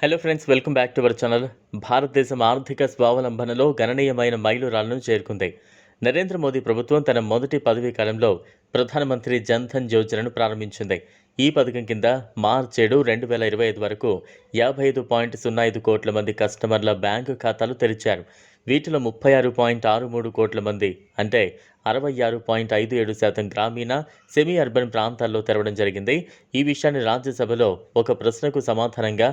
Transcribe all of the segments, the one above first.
Hello friends, welcome back to our channel. భారతదేశం ఆర్థిక స్వావలంబనలో గణనీయమైన మైలురాళ్లను చేరుకుంది. నరేంద్ర మోదీ ప్రభుత్వం తన మొదటి పదవీ కాలంలో ప్రధానమంత్రి జన్ ధన్ యోజనను ప్రారంభించింది. ఈ పథకం కింద మార్చి 7, 2025 వరకు 55.05 కోట్ల మంది కస్టమర్ల బ్యాంకు ఖాతాలు తెరిచారు. వీటిలో 36.63 కోట్ల మంది అంటే 66.57% గ్రామీణ, సెమీ అర్బన్ ప్రాంతాల్లో తెరవడం జరిగింది. ఈ విషయాన్ని రాజ్యసభలో ఒక ప్రశ్నకు సమాధానంగా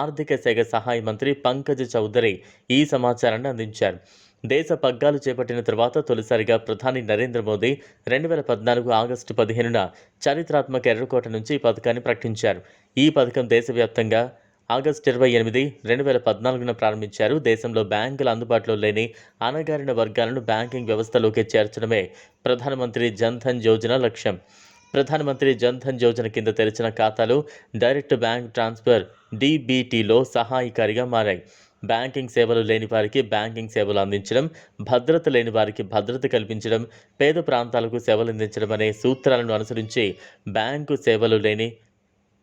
ఆర్థిక శాఖ సహాయ మంత్రి పంకజ్ చౌదరి ఈ సమాచారాన్ని అందించారు. దేశ పగ్గాలు చేపట్టిన తర్వాత తొలిసారిగా ప్రధాని నరేంద్ర మోదీ 2014 ఆగస్టు 15న చారిత్రాత్మక ఎర్రకోట నుంచి ఈ పథకాన్ని ప్రకటించారు. ఈ పథకం దేశవ్యాప్తంగా ఆగస్టు 28, 2014న ప్రారంభించారు. దేశంలో బ్యాంకులు అందుబాటులో లేని అణగారిన వర్గాలను బ్యాంకింగ్ వ్యవస్థలోకి చేర్చడమే ప్రధానమంత్రి జన్ ధన్ యోజన లక్ష్యం. ప్రధానమంత్రి జన్ ధన్ యోజన కింద తెరిచిన ఖాతాలు డైరెక్ట్ బ్యాంక్ ట్రాన్స్ఫర్ డీబీటీలో సహాయకారిగా మారాయి. బ్యాంకింగ్ సేవలు లేని వారికి బ్యాంకింగ్ సేవలు అందించడం, భద్రత లేని వారికి భద్రత కల్పించడం, పేద ప్రాంతాలకు సేవలు అందించడం అనే సూత్రాలను అనుసరించి బ్యాంకు సేవలు లేని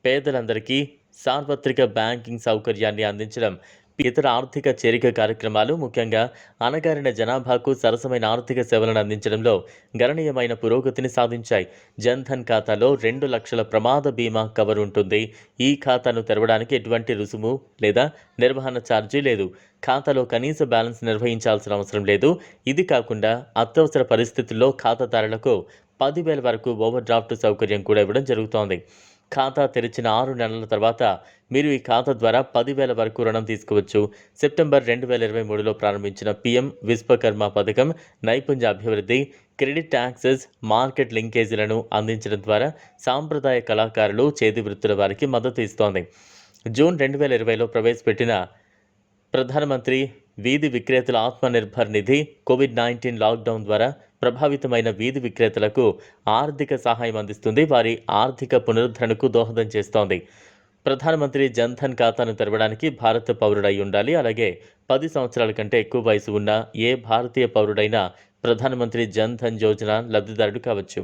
పేదలందరికీ సార్వత్రిక బ్యాంకింగ్ సౌకర్యాన్ని అందించడం, ఇతర ఆర్థిక చేరిక కార్యక్రమాలు ముఖ్యంగా అణగారిన జనాభాకు సరసమైన ఆర్థిక సేవలను అందించడంలో గణనీయమైన పురోగతిని సాధించాయి. జన్ ధన్ ఖాతాలో 2 లక్షల ప్రమాద బీమా కవర్ ఉంటుంది. ఈ ఖాతాను తెరవడానికి ఎటువంటి రుసుము లేదా నిర్వహణ ఛార్జీ లేదు. ఖాతాలో కనీస బ్యాలెన్స్ నిర్వహించాల్సిన అవసరం లేదు. ఇది కాకుండా అత్యవసర పరిస్థితుల్లో ఖాతాదారులకు 10,000 వరకు ఓవర్ డ్రాఫ్ట్ సౌకర్యం కూడా ఇవ్వడం జరుగుతోంది. ఖాతా తెరిచిన 6 నెలల తర్వాత మీరు ఈ ఖాతా ద్వారా 10,000 వరకు రుణం తీసుకోవచ్చు. సెప్టెంబర్ 2023లో ప్రారంభించిన పీఎం విశ్వకర్మ పథకం నైపుణ్య అభివృద్ధి, క్రెడిట్ యాక్సెస్, మార్కెట్ లింకేజీలను అందించడం ద్వారా సాంప్రదాయ కళాకారులు, చేతి వృత్తుల వారికి మద్దతు ఇస్తోంది. జూన్ 2020లో ప్రవేశపెట్టిన ప్రధానమంత్రి వీధి విక్రేతల ఆత్మనిర్భర్ నిధి కోవిడ్-19 లాక్డౌన్ ద్వారా ప్రభావితమైన వీధి విక్రేతలకు ఆర్థిక సహాయం అందిస్తుంది. వారి ఆర్థిక పునరుద్ధరణకు దోహదం చేస్తోంది. ప్రధానమంత్రి జన్ ధన్ ఖాతాను తెరవడానికి భారత పౌరుడై ఉండాలి. అలాగే 10 సంవత్సరాల కంటే ఎక్కువ వయసు ఉన్న ఏ భారతీయ పౌరుడైనా ప్రధానమంత్రి జన్ ధన్ యోజన లబ్ధిదారుడు కావచ్చు.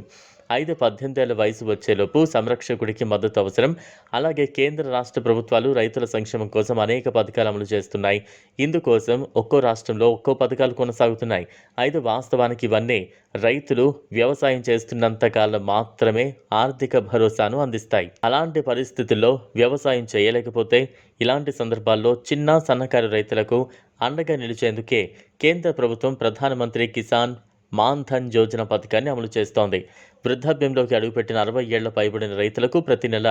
18 ఏళ్ల వయసు వచ్చేలోపు సంరక్షకుడికి మద్దతు అవసరం. అలాగే కేంద్ర రాష్ట్ర ప్రభుత్వాలు రైతుల సంక్షేమం కోసం అనేక పథకాలు అమలు చేస్తున్నాయి. ఇందుకోసం ఒక్కో రాష్ట్రంలో ఒక్కో పథకాలు కొనసాగుతున్నాయి. అయితే వాస్తవానికి ఇవన్నీ రైతులు వ్యవసాయం చేస్తున్నంత కాలం మాత్రమే ఆర్థిక భరోసాను అందిస్తాయి. అలాంటి పరిస్థితుల్లో వ్యవసాయం చేయలేకపోతే ఇలాంటి సందర్భాల్లో చిన్న సన్నకారు రైతులకు అండగా నిలిచేందుకే కేంద్ర ప్రభుత్వం ప్రధానమంత్రి కిసాన్ మాన్ ధన్ యోజన పథకాన్ని అమలు చేస్తోంది. వృద్ధాప్యంలోకి అడుగుపెట్టిన 60 ఏళ్ల పైబడిన రైతులకు ప్రతి నెల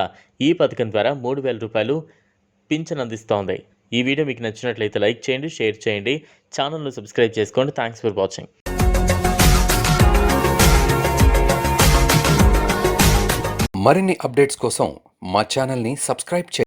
ఈ పథకం ద్వారా 3,000 రూపాయలు పింఛన్ అందిస్తోంది. ఈ వీడియో మీకు నచ్చినట్లయితే లైక్ చేయండి, షేర్ చేయండి, ఛానల్ను సబ్స్క్రైబ్ చేసుకోండి. Thanks for watching. మరిన్ని అప్డేట్స్ కోసం మా ఛానల్ని సబ్స్క్రైబ్ చేయండి.